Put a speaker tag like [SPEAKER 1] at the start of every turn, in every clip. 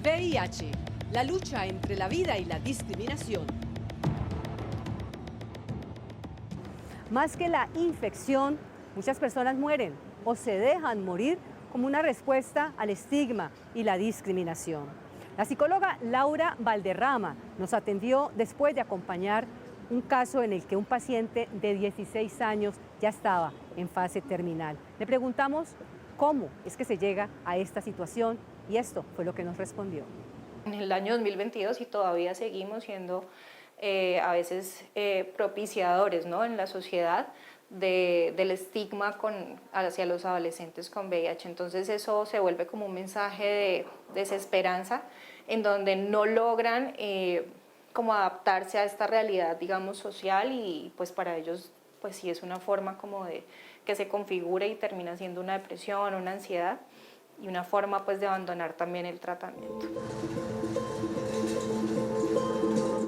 [SPEAKER 1] VIH, la lucha entre la vida y la discriminación. Más que la infección, muchas personas mueren o se dejan morir como una respuesta al estigma y la discriminación. La psicóloga Laura Valderrama nos atendió después de acompañar un caso en el que un paciente de 16 años ya estaba en fase terminal. Le preguntamos cómo es que se llega a esta situación y esto fue lo que nos respondió.
[SPEAKER 2] En el año 2022 y todavía seguimos siendo a veces propiciadores, ¿no?, en la sociedad del estigma hacia los adolescentes con VIH. Entonces eso se vuelve como un mensaje de desesperanza en donde no logran como adaptarse a esta realidad, digamos, social, y pues para ellos pues sí es una forma como de que se configura y termina siendo una depresión, una ansiedad y una forma pues de abandonar también el tratamiento.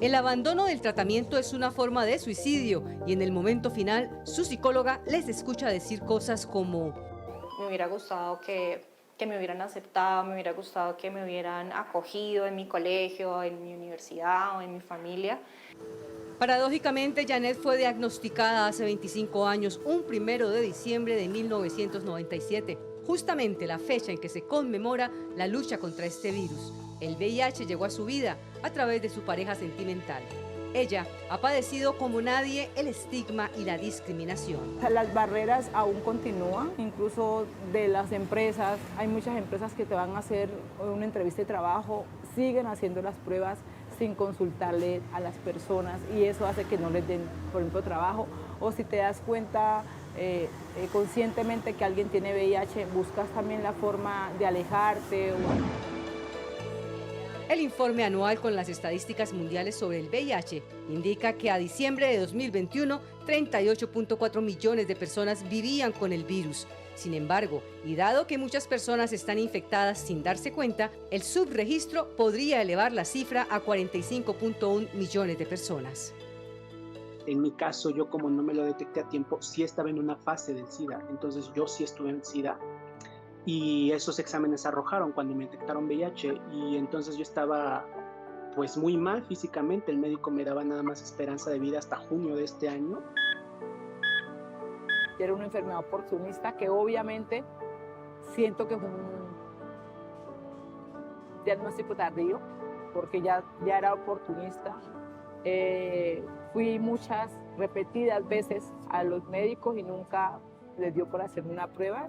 [SPEAKER 1] El abandono del tratamiento es una forma de suicidio y en el momento final su psicóloga les escucha decir cosas como:
[SPEAKER 2] me hubiera gustado que me hubieran aceptado, me hubiera gustado que me hubieran acogido en mi colegio, en mi universidad o en mi familia.
[SPEAKER 1] Paradójicamente, Janet fue diagnosticada hace 25 años, un 1 de diciembre de 1997, justamente la fecha en que se conmemora la lucha contra este virus. El VIH llegó a su vida a través de su pareja sentimental. Ella ha padecido como nadie el estigma y la discriminación.
[SPEAKER 3] Las barreras aún continúan, incluso de las empresas. Hay muchas empresas que te van a hacer una entrevista de trabajo, siguen haciendo las pruebas sin consultarle a las personas y eso hace que no les den, por ejemplo, trabajo. O si te das cuenta conscientemente que alguien tiene VIH, buscas también la forma de alejarte.
[SPEAKER 1] El informe anual con las estadísticas mundiales sobre el VIH indica que a diciembre de 2021, 38.4 millones de personas vivían con el virus. Sin embargo, y dado que muchas personas están infectadas sin darse cuenta, el subregistro podría elevar la cifra a 45.1 millones de personas.
[SPEAKER 4] En mi caso, yo como no me lo detecté a tiempo, sí estaba en una fase del SIDA, entonces yo sí estuve en SIDA. Y esos exámenes arrojaron cuando me detectaron VIH y entonces yo estaba pues muy mal físicamente. El médico me daba nada más esperanza de vida hasta junio de este año.
[SPEAKER 3] Era una enfermedad oportunista que obviamente siento que fue un diagnóstico tardío porque ya era oportunista. Fui muchas repetidas veces a los médicos y nunca les dio por hacerme una prueba.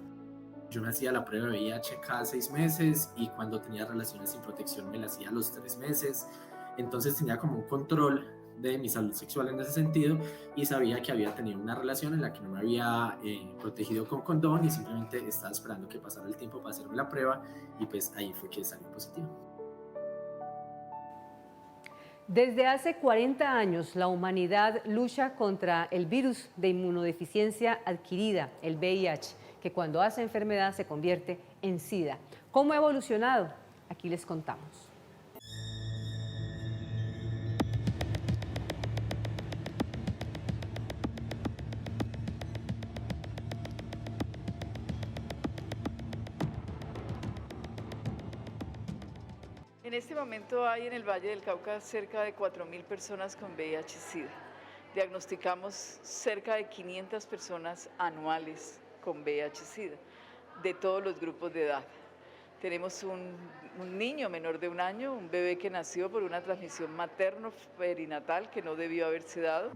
[SPEAKER 5] Yo me hacía la prueba de VIH cada 6 meses y cuando tenía relaciones sin protección me la hacía a los 3 meses. Entonces tenía como un control de mi salud sexual en ese sentido y sabía que había tenido una relación en la que no me había protegido con condón y simplemente estaba esperando que pasara el tiempo para hacerme la prueba y pues ahí fue que salió positivo.
[SPEAKER 1] Desde hace 40 años, la humanidad lucha contra el virus de inmunodeficiencia adquirida, el VIH, que cuando hace enfermedad se convierte en SIDA. ¿Cómo ha evolucionado? Aquí les contamos.
[SPEAKER 6] En este momento hay en el Valle del Cauca cerca de 4.000 personas con VIH-Sida. Diagnosticamos cerca de 500 personas anuales con VIH-Sida, de todos los grupos de edad. Tenemos un niño menor de 1 año, un bebé que nació por una transmisión materno-perinatal que no debió haberse dado.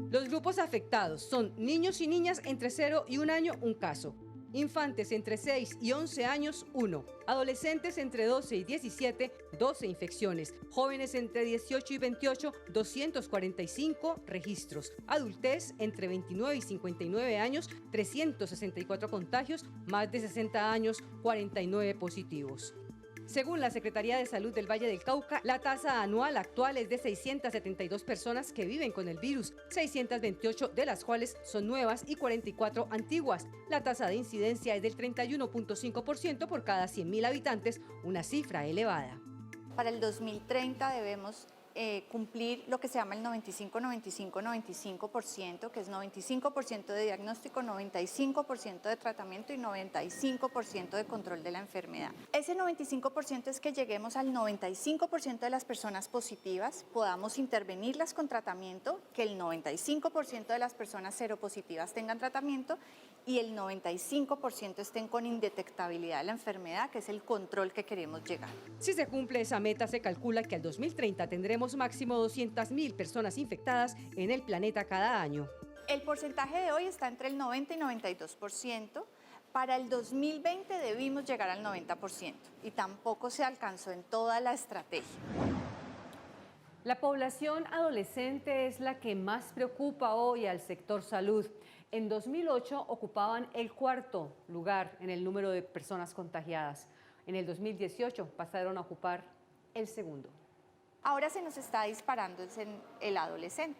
[SPEAKER 1] Los grupos afectados son niños y niñas entre 0 y 1 año, un caso. Infantes entre 6 y 11 años, 1. Adolescentes entre 12 y 17, 12 infecciones. Jóvenes entre 18 y 28, 245 registros. Adultez entre 29 y 59 años, 364 contagios. Más de 60 años, 49 positivos. Según la Secretaría de Salud del Valle del Cauca, la tasa anual actual es de 672 personas que viven con el virus, 628 de las cuales son nuevas y 44 antiguas. La tasa de incidencia es del 31.5% por cada 100.000 habitantes, una cifra elevada.
[SPEAKER 7] Para el 2030 debemos cumplir lo que se llama el 95-95-95%, que es 95% de diagnóstico, 95% de tratamiento y 95% de control de la enfermedad. Ese 95% es que lleguemos al 95% de las personas positivas, podamos intervenirlas con tratamiento, que el 95% de las personas seropositivas tengan tratamiento y el 95% estén con indetectabilidad de la enfermedad, que es el control que queremos llegar.
[SPEAKER 1] Si se cumple esa meta, se calcula que al 2030 tendremos máximo 200.000 personas infectadas en el planeta cada año.
[SPEAKER 7] El porcentaje de hoy está entre el 90 y 92%. Para el 2020 debimos llegar al 90% y tampoco se alcanzó en toda la estrategia.
[SPEAKER 1] La población adolescente es la que más preocupa hoy al sector salud. En 2008 ocupaban el cuarto lugar en el número de personas contagiadas. En el 2018 pasaron a ocupar el segundo.
[SPEAKER 7] Ahora se nos está disparando en el adolescente.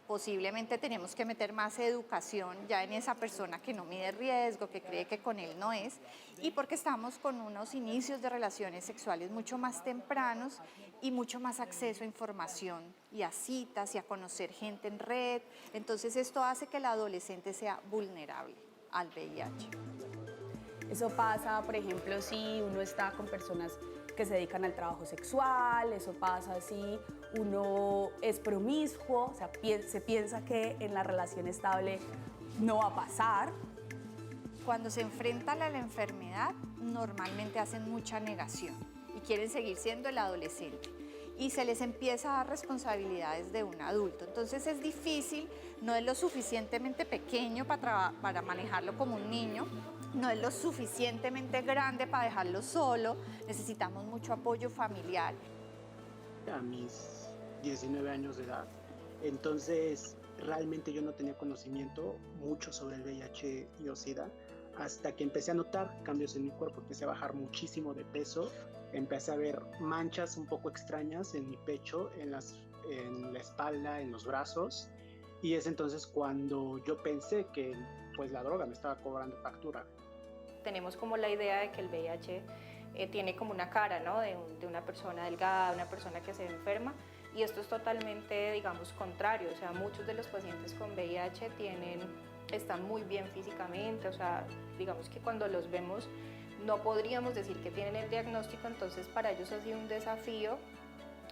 [SPEAKER 7] Posiblemente tenemos que meter más educación ya en esa persona que no mide riesgo, que cree que con él no es, y porque estamos con unos inicios de relaciones sexuales mucho más tempranos y mucho más acceso a información y a citas y a conocer gente en red. Entonces esto hace que el adolescente sea vulnerable al VIH.
[SPEAKER 8] Eso pasa, por ejemplo, si uno está con personas que se dedican al trabajo sexual, eso pasa si uno es promiscuo, o sea, se piensa que en la relación estable no va a pasar.
[SPEAKER 7] Cuando se enfrentan a la enfermedad, normalmente hacen mucha negación y quieren seguir siendo el adolescente y se les empieza a dar responsabilidades de un adulto. Entonces es difícil, no es lo suficientemente pequeño para manejarlo como un niño, no es lo suficientemente grande para dejarlo solo, necesitamos mucho apoyo familiar.
[SPEAKER 4] A mis 19 años de edad, entonces realmente yo no tenía conocimiento mucho sobre el VIH y o SIDA, hasta que empecé a notar cambios en mi cuerpo, empecé a bajar muchísimo de peso, empecé a ver manchas un poco extrañas en mi pecho, en la espalda, en los brazos, y es entonces cuando yo pensé que pues la droga me estaba cobrando factura.
[SPEAKER 2] Tenemos como la idea de que el VIH tiene como una cara, ¿no? de una persona delgada, una persona que se enferma, y esto es totalmente, digamos, contrario. O sea, muchos de los pacientes con VIH están muy bien físicamente, o sea, digamos que cuando los vemos no podríamos decir que tienen el diagnóstico, entonces para ellos ha sido un desafío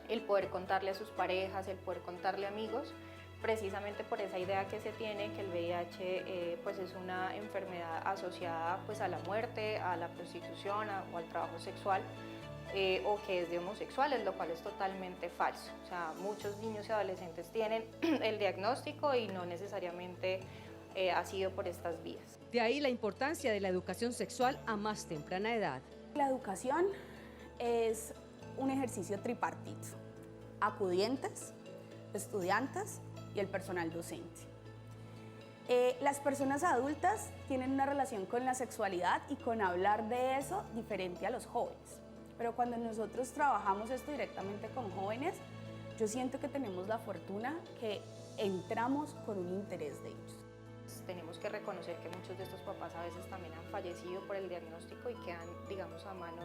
[SPEAKER 2] el poder contarle a sus parejas, el poder contarle a amigos, precisamente por esa idea que se tiene que el VIH pues es una enfermedad asociada pues a la muerte, a la prostitución o al trabajo sexual, o que es de homosexuales, lo cual es totalmente falso. O sea, muchos niños y adolescentes tienen el diagnóstico y no necesariamente ha sido por estas vías.
[SPEAKER 1] De ahí la importancia de la educación sexual a más temprana edad.
[SPEAKER 8] La educación es un ejercicio tripartito: acudientes, estudiantes y el personal docente. Las personas adultas tienen una relación con la sexualidad y con hablar de eso diferente a los jóvenes. Pero cuando nosotros trabajamos esto directamente con jóvenes, yo siento que tenemos la fortuna que entramos con un interés de ellos.
[SPEAKER 2] Tenemos que reconocer que muchos de estos papás a veces también han fallecido por el diagnóstico y quedan, digamos, a mano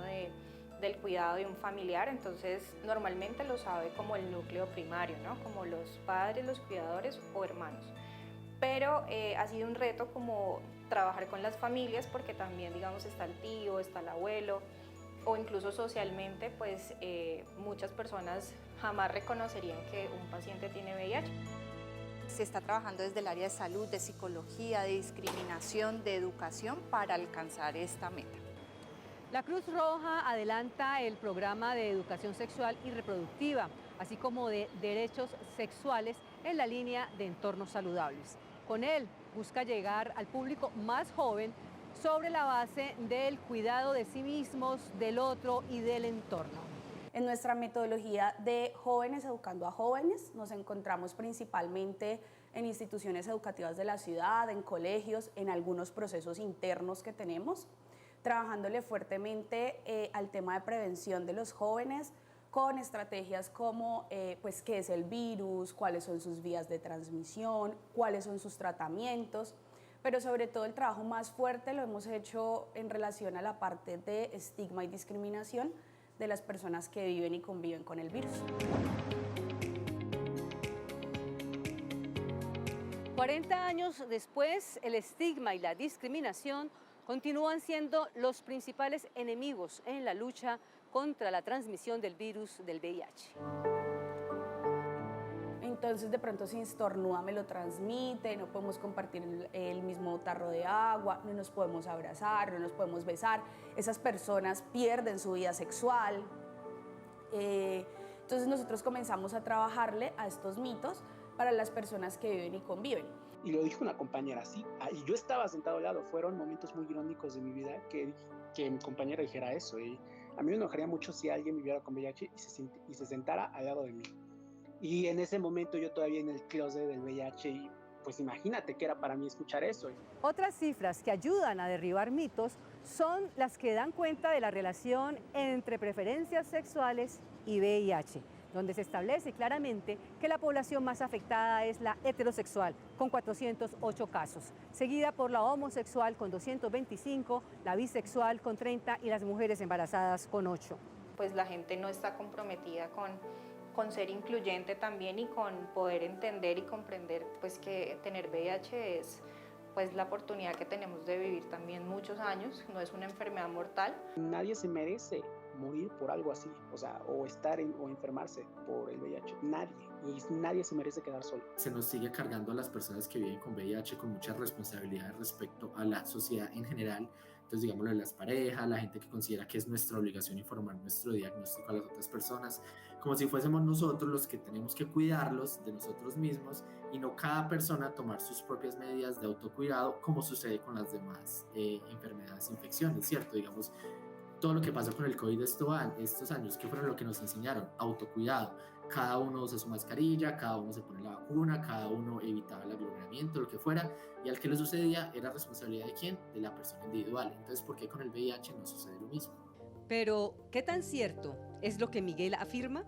[SPEAKER 2] del cuidado de un familiar, entonces normalmente lo sabe como el núcleo primario, ¿no? Como los padres, los cuidadores o hermanos. Pero ha sido un reto como trabajar con las familias, porque también, digamos, está el tío, está el abuelo, o incluso socialmente, pues muchas personas jamás reconocerían que un paciente tiene VIH.
[SPEAKER 7] Se está trabajando desde el área de salud, de psicología, de discriminación, de educación para alcanzar esta meta.
[SPEAKER 1] La Cruz Roja adelanta el programa de educación sexual y reproductiva, así como de derechos sexuales en la línea de entornos saludables. Con él busca llegar al público más joven sobre la base del cuidado de sí mismos, del otro y del entorno.
[SPEAKER 8] En nuestra metodología de Jóvenes Educando a Jóvenes nos encontramos principalmente en instituciones educativas de la ciudad, en colegios, en algunos procesos internos que tenemos, trabajándole fuertemente al tema de prevención de los jóvenes con estrategias como pues, qué es el virus, cuáles son sus vías de transmisión, cuáles son sus tratamientos, pero sobre todo el trabajo más fuerte lo hemos hecho en relación a la parte de estigma y discriminación de las personas que viven y conviven con el virus.
[SPEAKER 1] 40 años después, el estigma y la discriminación continúan siendo los principales enemigos en la lucha contra la transmisión del virus del VIH.
[SPEAKER 8] Entonces de pronto si estornuda me lo transmite, no podemos compartir el mismo tarro de agua, no nos podemos abrazar, no nos podemos besar. Esas personas pierden su vida sexual. Entonces nosotros comenzamos a trabajarle a estos mitos para las personas que viven y conviven.
[SPEAKER 4] Y lo dijo una compañera así, y yo estaba sentado al lado. Fueron momentos muy irónicos de mi vida que mi compañera dijera eso. Y a mí me enojaría mucho si alguien viviera con VIH y se sentara al lado de mí. Y en ese momento yo todavía en el closet del VIH, y pues imagínate que era para mí escuchar eso.
[SPEAKER 1] Otras cifras que ayudan a derribar mitos son las que dan cuenta de la relación entre preferencias sexuales y VIH, donde se establece claramente que la población más afectada es la heterosexual, con 408 casos, seguida por la homosexual con 225, la bisexual con 30 y las mujeres embarazadas con 8.
[SPEAKER 2] Pues la gente no está comprometida con ser incluyente también y con poder entender y comprender pues que tener VIH es pues la oportunidad que tenemos de vivir también muchos años, no es una enfermedad mortal.
[SPEAKER 4] Nadie se merece morir por algo así, o estar o enfermarse por el VIH, nadie, y nadie se merece quedar solo.
[SPEAKER 5] Se nos sigue cargando a las personas que viven con VIH con muchas responsabilidades respecto a la sociedad en general. Entonces, digámoslo, las parejas, la gente que considera que es nuestra obligación informar nuestro diagnóstico a las otras personas, como si fuésemos nosotros los que tenemos que cuidarlos de nosotros mismos y no cada persona tomar sus propias medidas de autocuidado, como sucede con las demás enfermedades, infecciones, ¿cierto? Digamos, todo lo que pasó con el COVID estos años, ¿qué fueron lo que nos enseñaron? Autocuidado. Cada uno usa su mascarilla, cada uno se pone la vacuna, cada uno evitaba el aglomeramiento, lo que fuera, y al que le sucedía era responsabilidad de quién, de la persona individual. Entonces, ¿por qué con el VIH no sucede lo mismo?
[SPEAKER 1] Pero, ¿qué tan cierto es lo que Miguel afirma?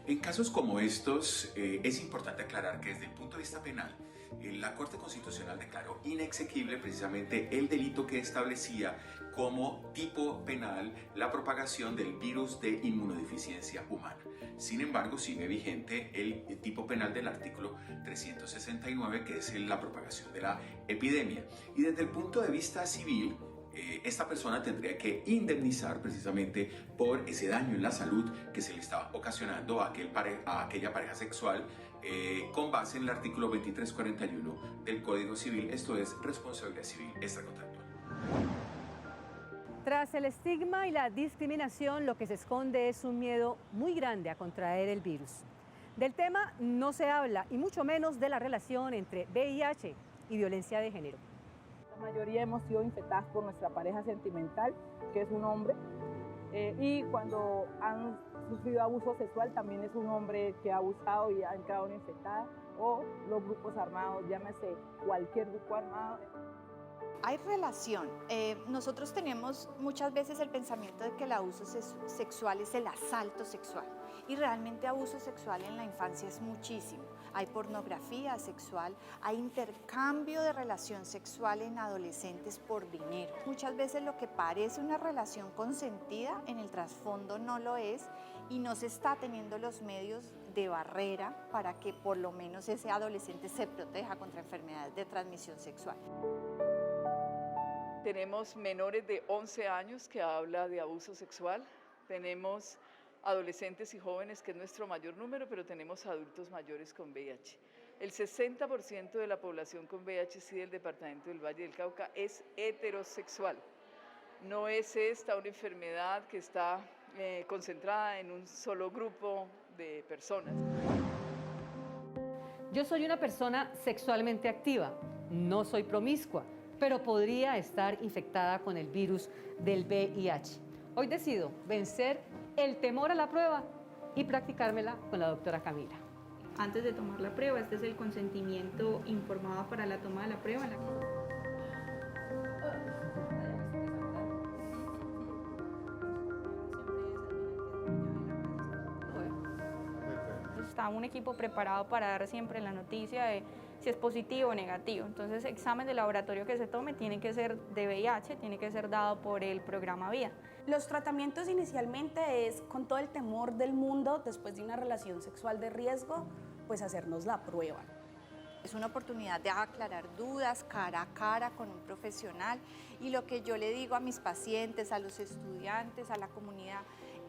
[SPEAKER 9] En casos como estos, es importante aclarar que desde el punto de vista penal, la Corte Constitucional declaró inexequible precisamente el delito que establecía como tipo penal la propagación del virus de inmunodeficiencia humana. Sin embargo, sigue vigente el tipo penal del artículo 369, que es la propagación de la epidemia. Y desde el punto de vista civil, esta persona tendría que indemnizar precisamente por ese daño en la salud que se le estaba ocasionando a aquella pareja sexual con base en el artículo 2341 del Código Civil, esto es responsabilidad civil extracontractual.
[SPEAKER 1] Tras el estigma y la discriminación, lo que se esconde es un miedo muy grande a contraer el virus. Del tema no se habla, y mucho menos de la relación entre VIH y violencia de género.
[SPEAKER 3] La mayoría hemos sido infectadas por nuestra pareja sentimental, que es un hombre, y cuando han sufrido abuso sexual también es un hombre que ha abusado y han quedado infectadas, o los grupos armados, llámese cualquier grupo armado.
[SPEAKER 7] Hay relación. Nosotros tenemos muchas veces el pensamiento de que el abuso sexual es el asalto sexual, y realmente abuso sexual en la infancia es muchísimo. Hay pornografía sexual, hay intercambio de relación sexual en adolescentes por dinero. Muchas veces lo que parece una relación consentida en el trasfondo no lo es, y no se está teniendo los medios de barrera para que por lo menos ese adolescente se proteja contra enfermedades de transmisión sexual.
[SPEAKER 6] Tenemos menores de 11 años que habla de abuso sexual, tenemos adolescentes y jóvenes, que es nuestro mayor número, pero tenemos adultos mayores con VIH. El 60% de la población con VIH del departamento del Valle del Cauca es heterosexual. No es esta una enfermedad que está concentrada en un solo grupo de personas.
[SPEAKER 1] Yo soy una persona sexualmente activa, no soy promiscua, pero podría estar infectada con el virus del VIH. Hoy decido vencer el temor a la prueba y practicármela con la doctora Camila.
[SPEAKER 10] Antes de tomar la prueba, este es el consentimiento informado para la toma de la prueba. Está un equipo preparado para dar siempre la noticia de si es positivo o negativo. Entonces, examen de laboratorio que se tome tiene que ser de VIH, tiene que ser dado por el programa VIDA.
[SPEAKER 8] Los tratamientos inicialmente es, con todo el temor del mundo, después de una relación sexual de riesgo, pues hacernos la prueba.
[SPEAKER 7] Es una oportunidad de aclarar dudas cara a cara con un profesional, y lo que yo le digo a mis pacientes, a los estudiantes, a la comunidad,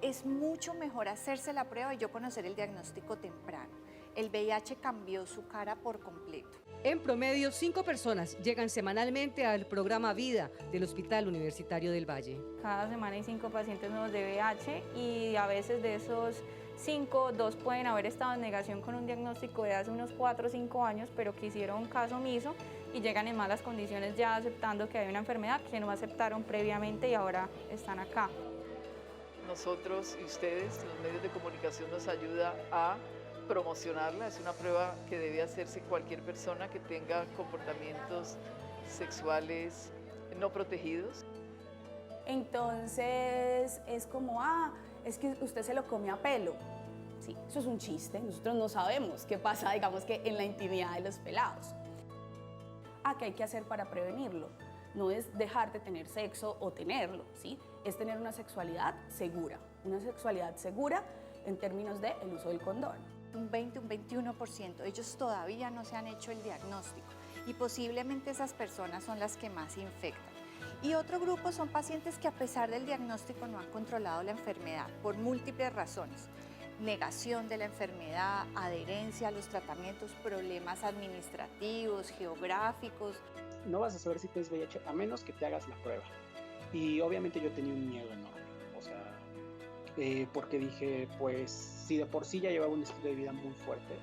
[SPEAKER 7] es mucho mejor hacerse la prueba y yo conocer el diagnóstico temprano. El VIH cambió su cara por completo.
[SPEAKER 1] En promedio, 5 personas llegan semanalmente al programa Vida del Hospital Universitario del Valle.
[SPEAKER 10] Cada semana hay 5 pacientes nuevos de VIH y a veces de esos 5, 2 pueden haber estado en negación con un diagnóstico de hace unos 4 o 5 años, pero que hicieron caso omiso y llegan en malas condiciones ya aceptando que hay una enfermedad que no aceptaron previamente y ahora están acá.
[SPEAKER 6] Nosotros y ustedes, los medios de comunicación, nos ayuda a promocionarla. Es una prueba que debe hacerse cualquier persona que tenga comportamientos sexuales no protegidos.
[SPEAKER 8] Entonces es como, es que usted se lo come a pelo. Sí, eso es un chiste, nosotros no sabemos qué pasa, digamos que en la intimidad de los pelados. ¿Qué hay que hacer para prevenirlo? No es dejar de tener sexo o tenerlo, ¿sí? Es tener una sexualidad segura en términos del uso del condón.
[SPEAKER 7] Un 20, un 21%, ellos todavía no se han hecho el diagnóstico y posiblemente esas personas son las que más infectan. Y otro grupo son pacientes que a pesar del diagnóstico no han controlado la enfermedad por múltiples razones. Negación de la enfermedad, adherencia a los tratamientos, problemas administrativos, geográficos.
[SPEAKER 4] No vas a saber si tienes VIH a menos que te hagas la prueba. Y obviamente yo tenía un miedo enorme, o sea, porque dije, pues si de por sí ya llevaba un estilo de vida muy fuerte,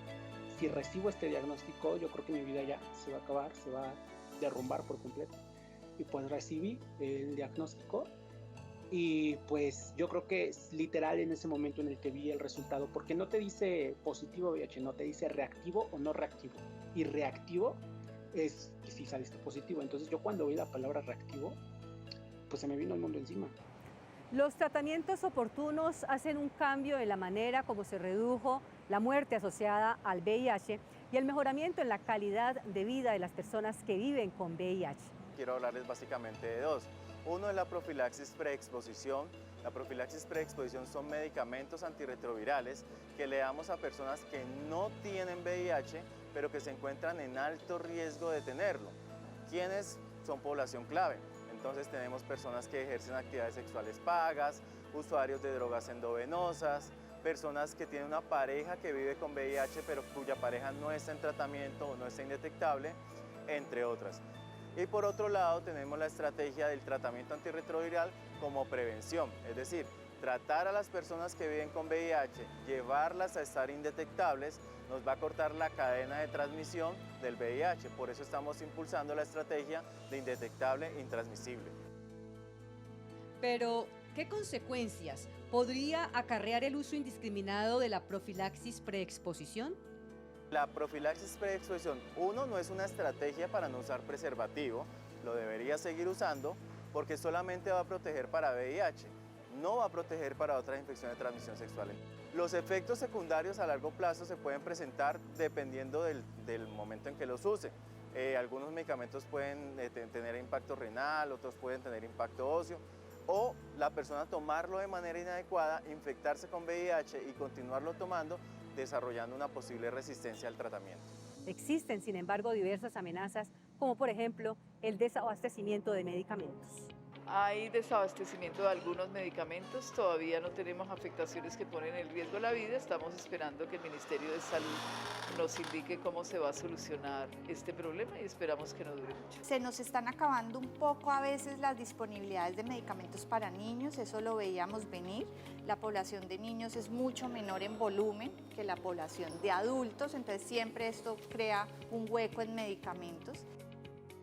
[SPEAKER 4] si recibo este diagnóstico, yo creo que mi vida ya se va a acabar, se va a derrumbar por completo. Y pues recibí el diagnóstico y pues yo creo que es literal en ese momento en el que vi el resultado, porque no te dice positivo VIH, no te dice reactivo o no reactivo. Y reactivo es que si saliste positivo. Entonces yo cuando vi la palabra reactivo, pues se me vino el mundo encima.
[SPEAKER 1] Los tratamientos oportunos hacen un cambio en la manera como se redujo la muerte asociada al VIH y el mejoramiento en la calidad de vida de las personas que viven con VIH.
[SPEAKER 11] Quiero hablarles básicamente de dos. Uno es la profilaxis preexposición. La profilaxis preexposición son medicamentos antirretrovirales que le damos a personas que no tienen VIH, pero que se encuentran en alto riesgo de tenerlo. ¿Quiénes son población clave? Entonces tenemos personas que ejercen actividades sexuales pagas, usuarios de drogas endovenosas, personas que tienen una pareja que vive con VIH pero cuya pareja no está en tratamiento o no está indetectable, entre otras. Y por otro lado tenemos la estrategia del tratamiento antirretroviral como prevención, es decir, tratar a las personas que viven con VIH, llevarlas a estar indetectables, nos va a cortar la cadena de transmisión del VIH. Por eso estamos impulsando la estrategia de indetectable e intransmisible.
[SPEAKER 1] Pero, ¿qué consecuencias podría acarrear el uso indiscriminado de la profilaxis preexposición?
[SPEAKER 11] La profilaxis preexposición, no es una estrategia para no usar preservativo, lo debería seguir usando porque solamente va a proteger para VIH, no va a proteger para otras infecciones de transmisión sexual. Los efectos secundarios a largo plazo se pueden presentar dependiendo del momento en que los use. Algunos medicamentos pueden tener impacto renal, otros pueden tener impacto óseo, o la persona tomarlo de manera inadecuada, infectarse con VIH y continuarlo tomando, desarrollando una posible resistencia al tratamiento.
[SPEAKER 1] Existen, sin embargo, diversas amenazas, como por ejemplo el desabastecimiento de medicamentos.
[SPEAKER 6] Hay desabastecimiento de algunos medicamentos, todavía no tenemos afectaciones que ponen en riesgo la vida, estamos esperando que el Ministerio de Salud nos indique cómo se va a solucionar este problema y esperamos que no dure mucho.
[SPEAKER 7] Se nos están acabando un poco a veces las disponibilidades de medicamentos para niños, eso lo veíamos venir. La población de niños es mucho menor en volumen que la población de adultos, entonces siempre esto crea un hueco en medicamentos.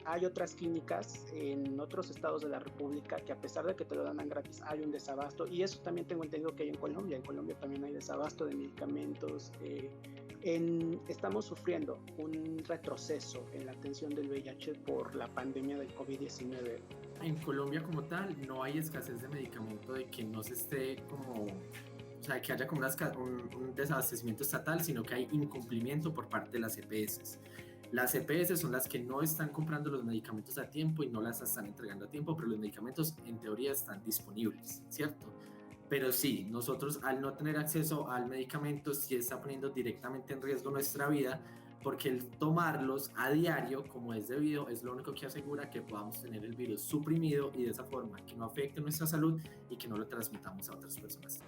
[SPEAKER 4] Hay otras clínicas en otros estados de la República que a pesar de que te lo dan gratis hay un desabasto, y eso también tengo entendido que hay en Colombia. En Colombia también hay desabasto de medicamentos. Estamos sufriendo un retroceso en la atención del VIH por la pandemia del COVID-19.
[SPEAKER 5] En Colombia como tal no hay escasez de medicamento, de que no se esté como... O sea, que haya como un desabastecimiento estatal, sino que hay incumplimiento por parte de las EPS. Las EPS son las que no están comprando los medicamentos a tiempo y no las están entregando a tiempo, pero los medicamentos en teoría están disponibles, ¿cierto? Pero sí, nosotros al no tener acceso al medicamento sí está poniendo directamente en riesgo nuestra vida, porque el tomarlos a diario, como es debido, es lo único que asegura que podamos tener el virus suprimido y de esa forma que no afecte nuestra salud y que no lo transmitamos a otras personas.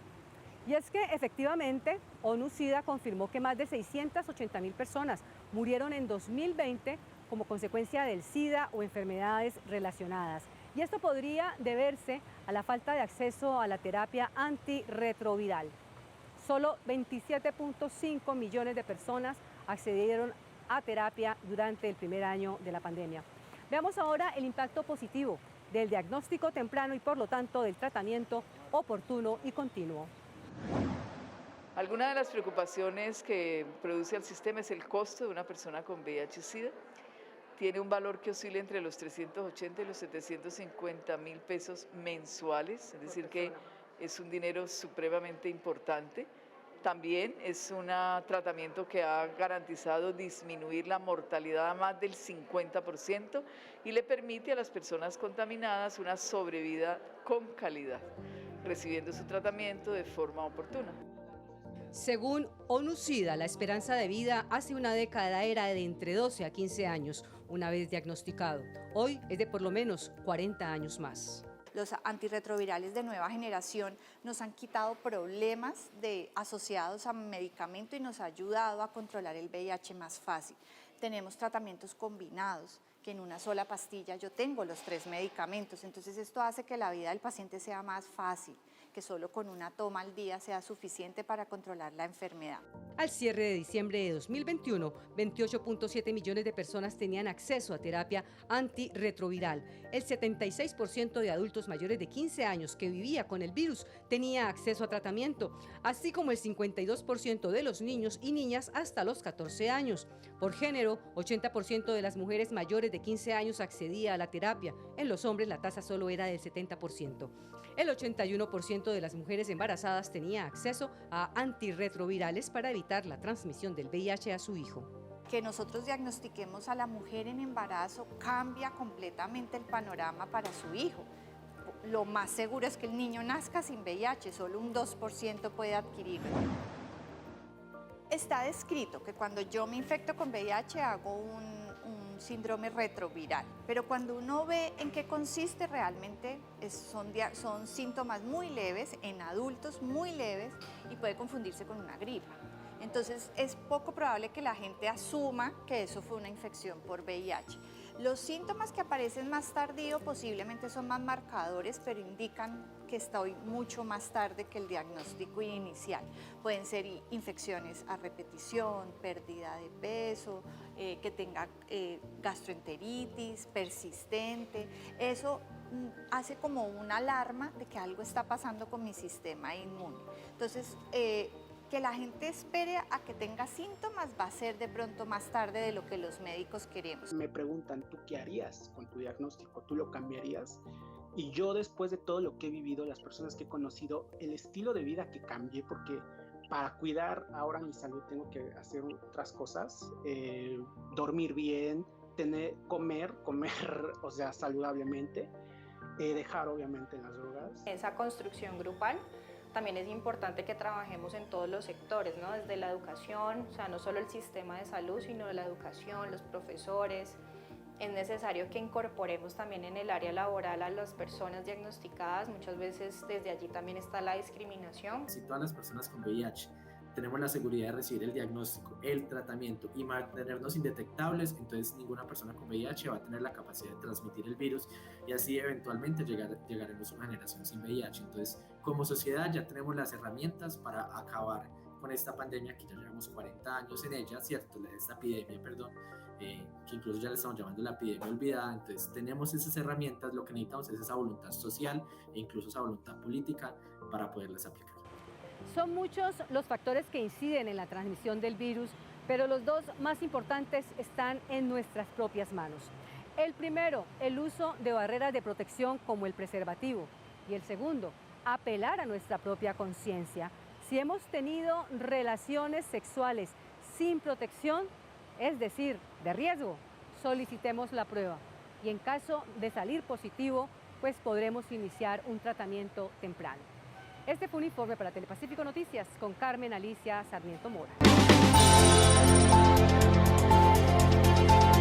[SPEAKER 1] Y es que efectivamente ONU-SIDA confirmó que más de 680.000 personas murieron en 2020 como consecuencia del SIDA o enfermedades relacionadas. Y esto podría deberse a la falta de acceso a la terapia antirretroviral. Solo 27.5 millones de personas accedieron a terapia durante el primer año de la pandemia. Veamos ahora el impacto positivo del diagnóstico temprano y por lo tanto del tratamiento oportuno y continuo.
[SPEAKER 6] Alguna de las preocupaciones que produce el sistema es el costo de una persona con VIH-Sida. Tiene un valor que oscila entre los 380 y los 750.000 pesos mensuales, es decir que es un dinero supremamente importante. También es un tratamiento que ha garantizado disminuir la mortalidad a más del 50% y le permite a las personas contaminadas una sobrevida con calidad, recibiendo su tratamiento de forma oportuna.
[SPEAKER 1] Según ONU-SIDA, la esperanza de vida hace una década era de entre 12 a 15 años, una vez diagnosticado. Hoy es de por lo menos 40 años más.
[SPEAKER 7] Los antirretrovirales de nueva generación nos han quitado problemas asociados a medicamento y nos ha ayudado a controlar el VIH más fácil. Tenemos tratamientos combinados, que en una sola pastilla yo tengo los 3 medicamentos, entonces esto hace que la vida del paciente sea más fácil, que solo con una toma al día sea suficiente para controlar la enfermedad.
[SPEAKER 1] Al cierre de diciembre de 2021, 28.7 millones de personas tenían acceso a terapia antirretroviral. El 76% de adultos mayores de 15 años que vivía con el virus tenía acceso a tratamiento, así como el 52% de los niños y niñas hasta los 14 años. Por género, 80% de las mujeres mayores de 15 años accedía a la terapia. En los hombres la tasa solo era del 70%. El 81% de las mujeres embarazadas tenía acceso a antirretrovirales para evitar la transmisión del VIH a su hijo.
[SPEAKER 7] Que nosotros diagnostiquemos a la mujer en embarazo cambia completamente el panorama para su hijo. Lo más seguro es que el niño nazca sin VIH, solo un 2% puede adquirirlo. Está descrito que cuando yo me infecto con VIH hago un síndrome retroviral, pero cuando uno ve en qué consiste realmente son síntomas muy leves, en adultos muy leves y puede confundirse con una gripa. Entonces es poco probable que la gente asuma que eso fue una infección por VIH. Los síntomas que aparecen más tardío posiblemente son más marcadores, pero indican que estoy mucho más tarde que el diagnóstico inicial. Pueden ser infecciones a repetición, pérdida de peso, que tenga gastroenteritis persistente. Eso hace como una alarma de que algo está pasando con mi sistema inmune. Entonces, que la gente espere a que tenga síntomas va a ser de pronto más tarde de lo que los médicos queremos.
[SPEAKER 4] Me preguntan, ¿tú qué harías con tu diagnóstico? ¿Tú lo cambiarías? Y yo, después de todo lo que he vivido, las personas que he conocido, el estilo de vida que cambié, porque para cuidar ahora mi salud tengo que hacer otras cosas, dormir bien, comer, o sea, saludablemente, dejar obviamente las drogas.
[SPEAKER 2] Esa construcción grupal también es importante que trabajemos en todos los sectores, ¿no? Desde la educación, o sea, no solo el sistema de salud, sino la educación, los profesores. Es necesario que incorporemos también en el área laboral a las personas diagnosticadas. Muchas veces desde allí también está la discriminación.
[SPEAKER 5] Si todas las personas con VIH tenemos la seguridad de recibir el diagnóstico, el tratamiento y mantenernos indetectables, entonces ninguna persona con VIH va a tener la capacidad de transmitir el virus y así eventualmente llegaremos a una generación sin VIH. Entonces, como sociedad ya tenemos las herramientas para acabar con esta pandemia, que ya llevamos 40 años en ella, ¿cierto? Esta epidemia, perdón, que incluso ya le estamos llamando la epidemia olvidada. Entonces tenemos esas herramientas, lo que necesitamos es esa voluntad social e incluso esa voluntad política para poderlas aplicar.
[SPEAKER 1] Son muchos los factores que inciden en la transmisión del virus, pero los dos más importantes están en nuestras propias manos. El primero, el uso de barreras de protección como el preservativo, y el segundo, apelar a nuestra propia conciencia. Si hemos tenido relaciones sexuales sin protección, es decir, de riesgo, solicitemos la prueba y en caso de salir positivo, pues podremos iniciar un tratamiento temprano. Este fue un informe para Telepacífico Noticias con Carmen Alicia Sarmiento Mora.
[SPEAKER 12] Colombia.